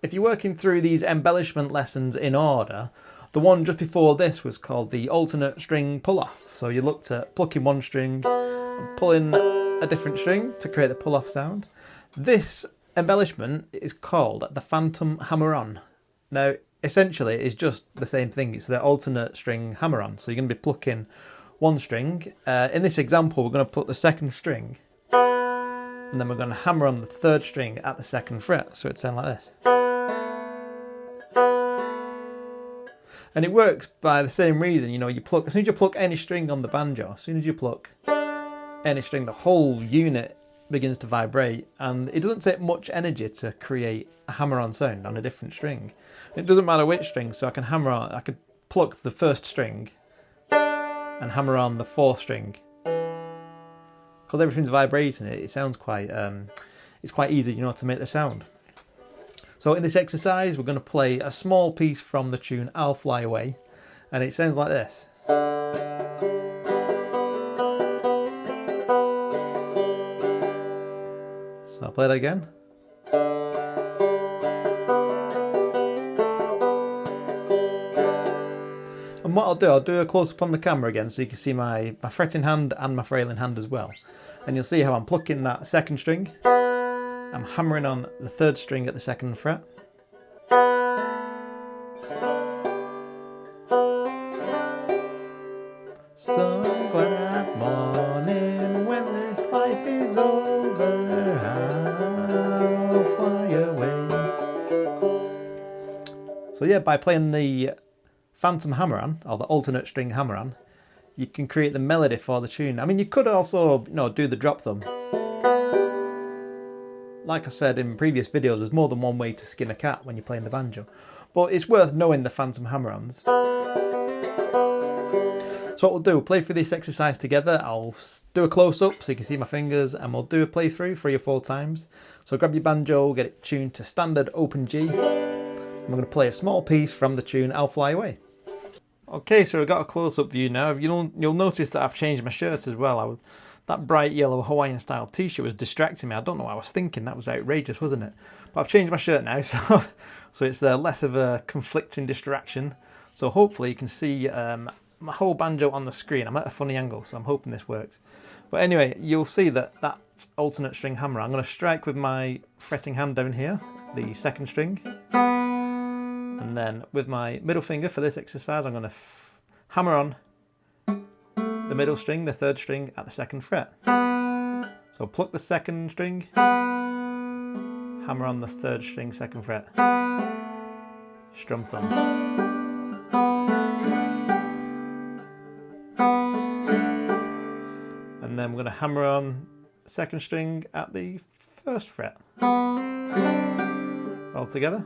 if you're working through these embellishment lessons in order, the one just before this was called the alternate string pull-off. So you looked at plucking one string and pulling a different string to create the pull-off sound. This embellishment is called the Phantom Hammer-On. Now, essentially, it's just the same thing. It's the alternate string hammer-on. So you're going to be plucking one string. In this example, we're going to pluck the second string, and then we're going to hammer on the third string at the second fret. So it sounds like this. And it works by the same reason. You know, you pluck, as soon as you pluck any string on the banjo, as soon as you pluck any string, the whole unit begins to vibrate, and it doesn't take much energy to create a hammer-on sound on a different string. It doesn't matter which string, so I can hammer on, I could pluck the first string and hammer on the fourth string. Because everything's vibrating, it sounds quite, it's quite easy, you know, to make the sound. So in this exercise, we're going to play a small piece from the tune I'll Fly Away, and it sounds like this. So I'll play that again. And what I'll do a close up on the camera again so you can see my fretting hand and my frailing hand as well. And you'll see how I'm plucking that second string. I'm hammering on the third string at the second fret. Some glad morning when this life is over, I'll fly away. So yeah, by playing the Phantom Hammer-On, or the alternate string hammer-on, you can create the melody for the tune. I mean, you could also, you know, do the drop thumb. Like I said in previous videos, there's more than one way to skin a cat when you're playing the banjo. But it's worth knowing the Phantom Hammer-Ons. So what we'll do, we'll play through this exercise together. I'll do a close-up so you can see my fingers, and we'll do a playthrough 3 or 4 times. So grab your banjo, get it tuned to standard open G. And we're going to play a small piece from the tune I'll Fly Away. Okay, so we've got a close-up view now. You'll notice that I've changed my shirt as well. That bright yellow Hawaiian style t-shirt was distracting me. I don't know what I was thinking. That was outrageous, wasn't it? But I've changed my shirt now, so it's less of a conflicting distraction. So hopefully you can see my whole banjo on the screen. I'm at a funny angle, so I'm hoping this works. But anyway, you'll see that alternate string hammer, I'm going to strike with my fretting hand down here, the second string. And then with my middle finger for this exercise, I'm going to hammer on the middle string, the third string at the second fret. So pluck the second string, hammer on the third string, second fret, strum thumb. And then we're going to hammer on the second string at the first fret. All together.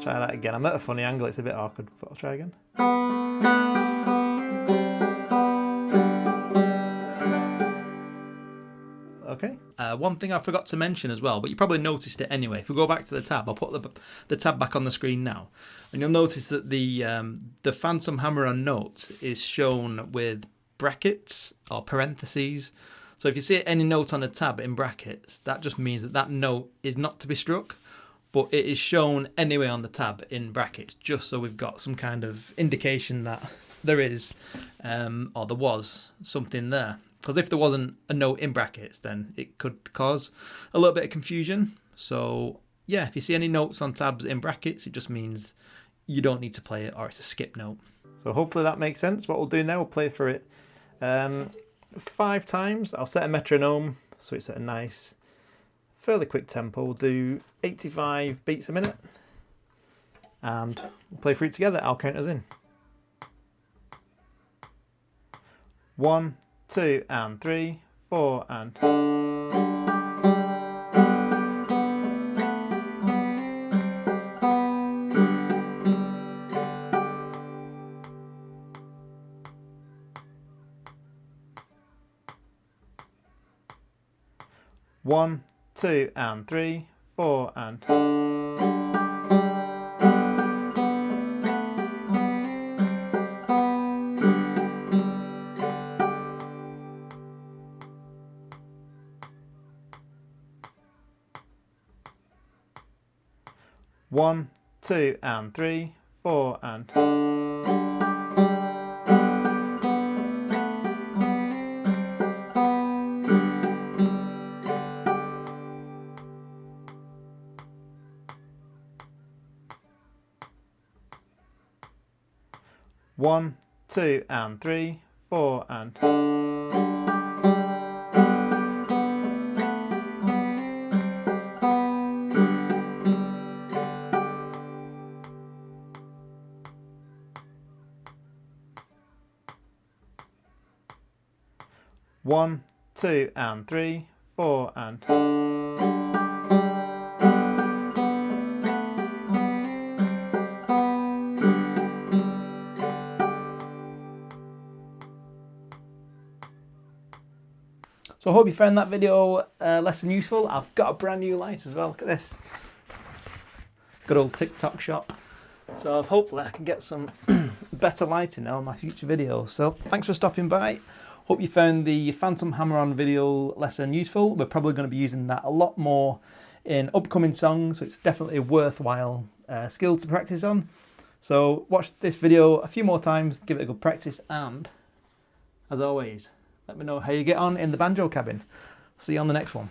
Try that again. I'm at a funny angle, it's a bit awkward, but I'll try again. Okay. One thing I forgot to mention as well, but you probably noticed it anyway. If we go back to the tab, I'll put the tab back on the screen now. And you'll notice that the Phantom Hammer-On note is shown with brackets or parentheses. So if you see any note on a tab in brackets, that just means that note is not to be struck, but it is shown anyway on the tab in brackets, just so we've got some kind of indication that there is, or there was, something there. Because if there wasn't a note in brackets, then it could cause a little bit of confusion. So yeah, if you see any notes on tabs in brackets, it just means you don't need to play it, or it's a skip note. So hopefully that makes sense. What we'll do now, we'll play through it 5 times. I'll set a metronome, so it's at a nice, fairly quick tempo. We'll do 85 beats a minute, and we'll play through it together. I'll count us in. 1, 2, and 3, 4, and... One, 2, and 3, 4, and... 1, 2 and 3, 4 and 1, 2 and 3, 4 and 1, 2 and 3, 4 and So I hope you found that video lesson useful. I've got a brand new light as well. Look at this. Good old TikTok shot. So hopefully I can get some better lighting now on my future videos. So thanks for stopping by. Hope you found the Phantom Hammer-On video lesson useful. We're probably going to be using that a lot more in upcoming songs, so it's definitely a worthwhile skill to practice on. So watch this video a few more times, give it a good practice, and as always, let me know how you get on in the banjo cabin. See you on the next one.